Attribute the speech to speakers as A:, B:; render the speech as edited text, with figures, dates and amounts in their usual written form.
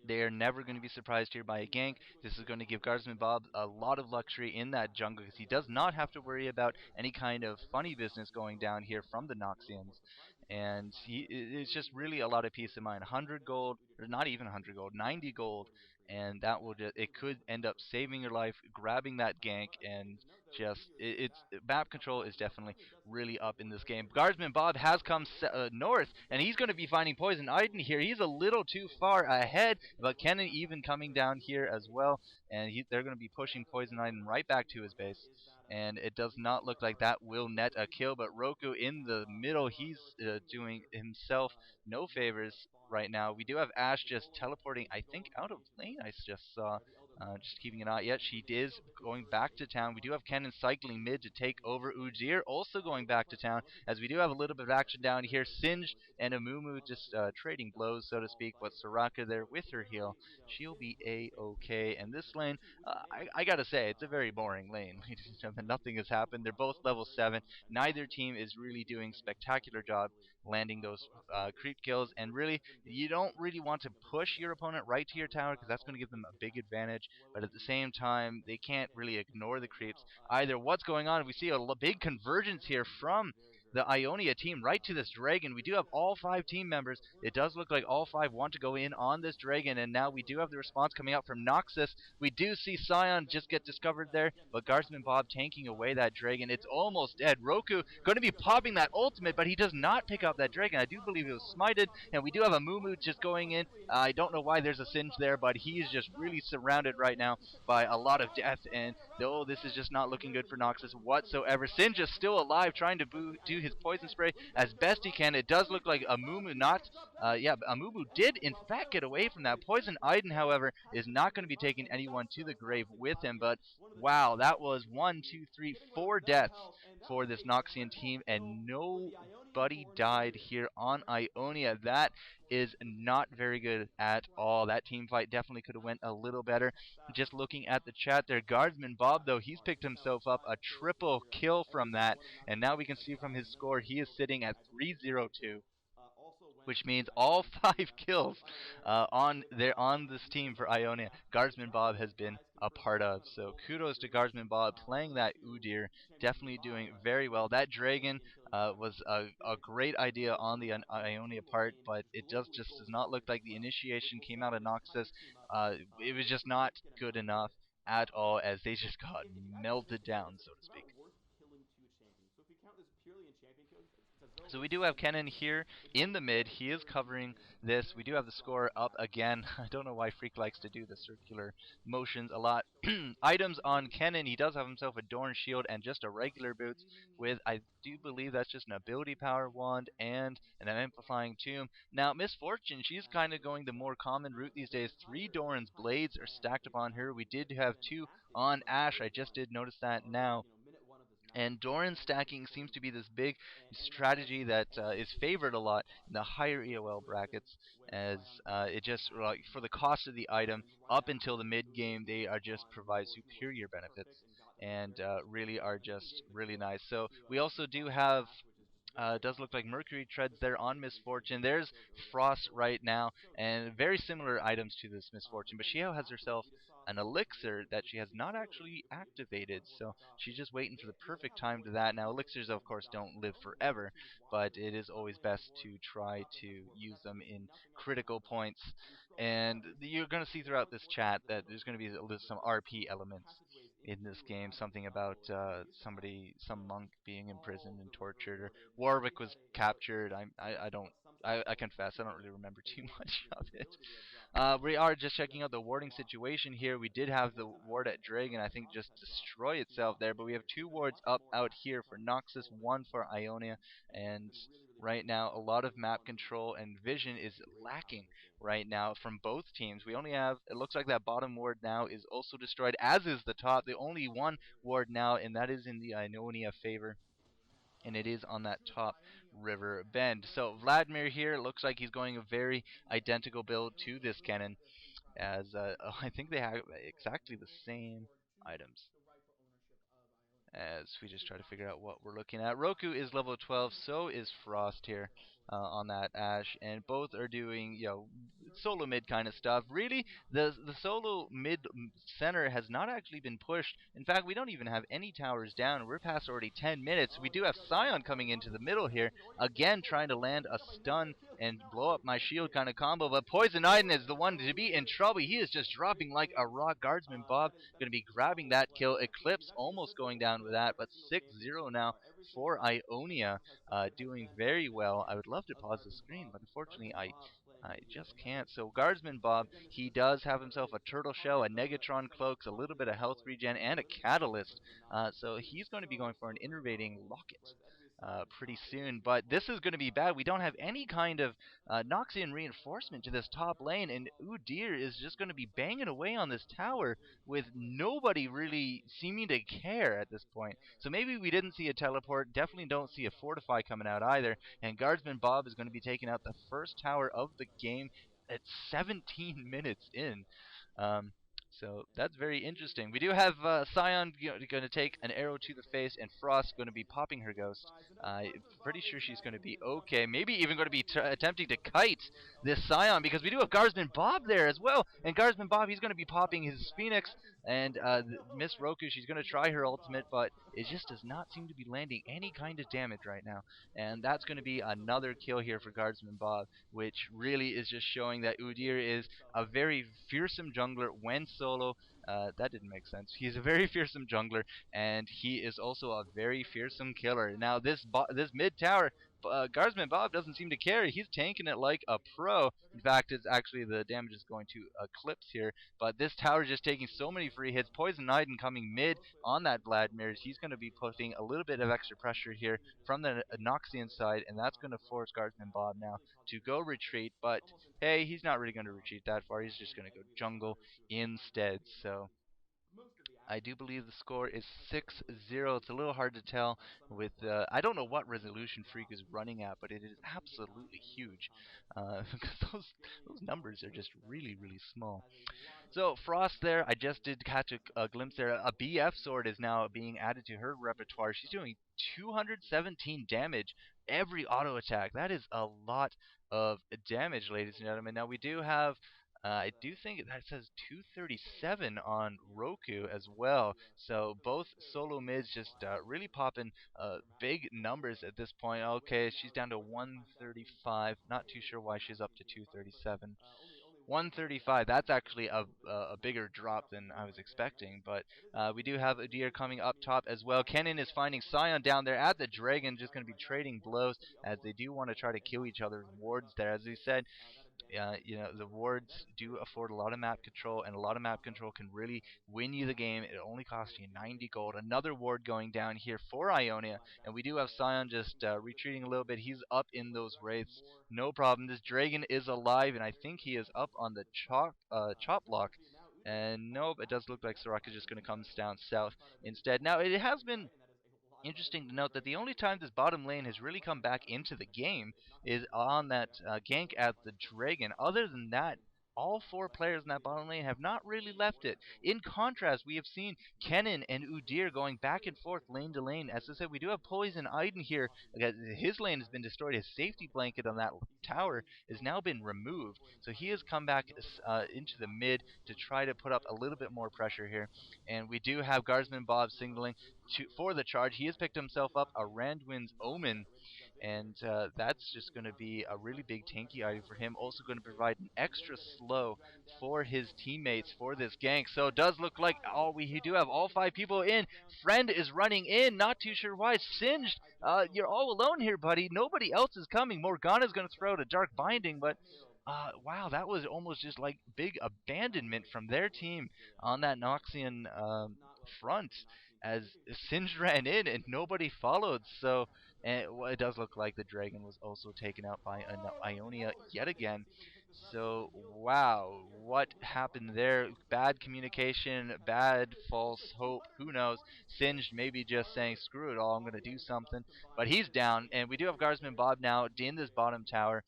A: They are never going to be surprised here by a gank. This is going to give Guardsman Bob a lot of luxury in that jungle because he does not have to worry about any kind of funny business going down here from the Noxians. And it's just really a lot of peace of mind. 100 gold, or not even 100 gold, 90 gold, and that will it could end up saving your life, grabbing that gank, and just it's map control is definitely really up in this game. Guardsman Bob has come north, and he's going to be finding Poison Iden here. He's a little too far ahead, but Kennen even coming down here as well, and they're going to be pushing Poison Iden right back to his base. And it does not look like that will net a kill, but Roku in the middle, he's doing himself no favors right now. We do have Ashe just teleporting, I think, out of lane. I just saw, just keeping an eye. Yet she is going back to town. We do have Kennen cycling mid to take over. Udyr also going back to town, as we do have a little bit of action down here. Singed and Amumu just trading blows, so to speak, but Soraka there with her heal. She'll be A-okay. And this lane, I gotta say, it's a very boring lane. Nothing has happened. They're both level 7. Neither team is really doing spectacular job landing those creep kills, and really, you don't really want to push your opponent right to your tower because that's going to give them a big advantage, but at the same time, they can't really ignore the creeps either. What's going on? We see a big convergence here from the Ionia team right to this dragon. We do have all 5 team members. It does look like all 5 want to go in on this dragon, and now we do have the response coming out from Noxus. We do see Sion just get discovered there, but Guardsman Bob tanking away that dragon. It's almost dead. Roku going to be popping that ultimate, but he does not pick up that dragon. I do believe it was smited, and we do have a Mumu just going in. I don't know why there's a Singe there, but he is just really surrounded right now by a lot of death, and this is just not looking good for Noxus whatsoever. Singe is still alive, trying to do his poison spray as best he can. It does look like Amumu Amumu did in fact get away from that. Poison Iden, however, is not going to be taking anyone to the grave with him, but wow, that was 1, 2, 3, 4 deaths for this Noxian team, and nobody died here on Ionia. That is not very good at all. That team fight definitely could have went a little better. Just looking at the chat there, Guardsman Bob, though, he's picked himself up a triple kill from that, and now we can see from his score he is sitting at 302, which means all 5 kills on this team for Ionia, Guardsman Bob has been a part of. So kudos to Guardsman Bob playing that Udyr, definitely doing very well. That dragon was a great idea on the Ionia part, but it just does not look like the initiation came out of Noxus. It was just not good enough at all, as they just got melted down, so to speak. So we do have Kennen here in the mid. He is covering this. We do have the score up again. I don't know why Phreak likes to do the circular motions a lot. Items on Kennen. He does have himself a Dorn Shield and just a regular boots with, I do believe that's just an ability power wand and an amplifying tomb. Now, Misfortune, she's kind of going the more common route these days. 3 Doran's blades are stacked upon her. We did have 2 on Ashe. I just did notice that now. And Doran stacking seems to be this big strategy that is favored a lot in the higher EOL brackets, as it just, for the cost of the item, up until the mid game, they are just provide superior benefits, and really are just really nice. So we also do have, it does look like Mercury treads there on Misfortune. There's Frost right now, and very similar items to this Misfortune, but she has herself an elixir that she has not actually activated, so she's just waiting for the perfect time to that. Now, elixirs, of course, don't live forever, but it is always best to try to use them in critical points. And you're going to see throughout this chat that there's going to be some RP elements in this game, something about some monk being imprisoned and tortured, or Warwick was captured. I confess, I don't really remember too much of it. We are just checking out the warding situation here. We did have the ward at Dragon, I think, just destroy itself there, but we have 2 wards up out here for Noxus, 1 for Ionia, and right now a lot of map control and vision is lacking right now from both teams. We only have, it looks like that bottom ward now is also destroyed, as is the top. The only 1 ward now, and that is in the Ionia favor, and it is on that top river bend. So Vladimir here looks like he's going a very identical build to this Kennen, as I think they have exactly the same items. As we just try to figure out what we're looking at. Roku is level 12, so is Frost here. on that Ash, and both are doing solo mid kind of stuff. Really, the solo mid center has not actually been pushed. In fact, we don't even have any towers down. We're past already 10 minutes. We do have Sion coming into the middle here, again trying to land a stun and blow up my shield kind of combo, but Poison Iden is the one to be in trouble. He is just dropping like a rock. Guardsman Bob going to be grabbing that kill. Eclipse almost going down with that, but 6-0 now for Ionia, doing very well. I would love to pause the screen, but unfortunately I just can't. So Guardsman Bob, he does have himself a turtle shell, a Negatron cloaks, a little bit of health regen, and a catalyst. So he's going to be going for an innervating locket pretty soon. But this is going to be bad. We don't have any kind of Noxian reinforcement to this top lane, and Udyr is just going to be banging away on this tower with nobody really seeming to care at this point. So maybe we didn't see a teleport. Definitely don't see a fortify coming out either. And Guardsman Bob is going to be taking out the first tower of the game at 17 minutes in. So that's very interesting. We do have Sion going to take an arrow to the face, and Frost going to be popping her ghost. Pretty sure she's going to be okay. Maybe even going to be attempting to kite this Sion, because we do have Guardsman Bob there as well. And Guardsman Bob, he's going to be popping his Phoenix. And Miss Roku, she's going to try her ultimate, but it just does not seem to be landing any kind of damage right now. And that's going to be another kill here for Guardsman Bob, which really is just showing that Udyr is a very fearsome jungler when solo. That didn't make sense. He's a very fearsome jungler, and he is also a very fearsome killer. Now this mid tower, Guardsman Bob doesn't seem to care. He's tanking it like a pro. In fact, it's actually the damage is going to Eclipse here. But this tower is just taking so many free hits. Poison Iden coming mid on that Vladimir's. He's going to be putting a little bit of extra pressure here from the Noxian side, and that's going to force Guardsman Bob now to go retreat. But hey, he's not really going to retreat that far. He's just going to go jungle instead. So I do believe the score is 6-0. It's a little hard to tell with I don't know what resolution Phreak is running at, but it is absolutely huge because those numbers are just really small. So Frost there, I just did catch a glimpse there. A BF sword is now being added to her repertoire. She's doing 217 damage every auto attack. That is a lot of damage, ladies and gentlemen. Now we do have I do think that says 237 on Roku as well. So both solo mids just really popping big numbers at this point. Okay, she's down to 135. Not too sure why she's up to 237. 135. That's actually a bigger drop than I was expecting. But we do have Udyr coming up top as well. Kennen is finding Sion down there at the Dragon, just going to be trading blows as they do want to try to kill each other's wards there. As we said, the wards do afford a lot of map control, and a lot of map control can really win you the game. It only costs you 90 gold. Another ward going down here for Ionia, and we do have Sion just retreating a little bit. He's up in those wraiths, no problem. This dragon is alive, and I think he is up on the chop block. And nope, it does look like Soraka is just going to come down south instead. Now, it has been interesting to note that the only time this bottom lane has really come back into the game is on that gank at the Dragon. Other than that, all four players in that bottom lane have not really left it. In contrast, we have seen Kennen and Udyr going back and forth lane to lane. As I said, we do have Poison Iden here. His lane has been destroyed. His safety blanket on that tower has now been removed. So he has come back into the mid to try to put up a little bit more pressure here. And we do have Guardsman Bob signaling for the charge. He has picked himself up a Randwind's Omen, and that's just going to be a really big tanky item for him. Also going to provide an extra slow for his teammates for this gank. So it does look like we do have all 5 people in. Friend is running in, not too sure why. Singed, you're all alone here, buddy. Nobody else is coming. Morgana's going to throw out a Dark Binding, but wow, that was almost just like big abandonment from their team on that Noxian front, as Singed ran in and nobody followed. So it does look like the Dragon was also taken out by Ionia yet again. So wow, what happened there? Bad communication, bad false hope, who knows? Singed maybe just saying screw it all, I'm going to do something. But he's down, and we do have Guardsman Bob now in this bottom tower.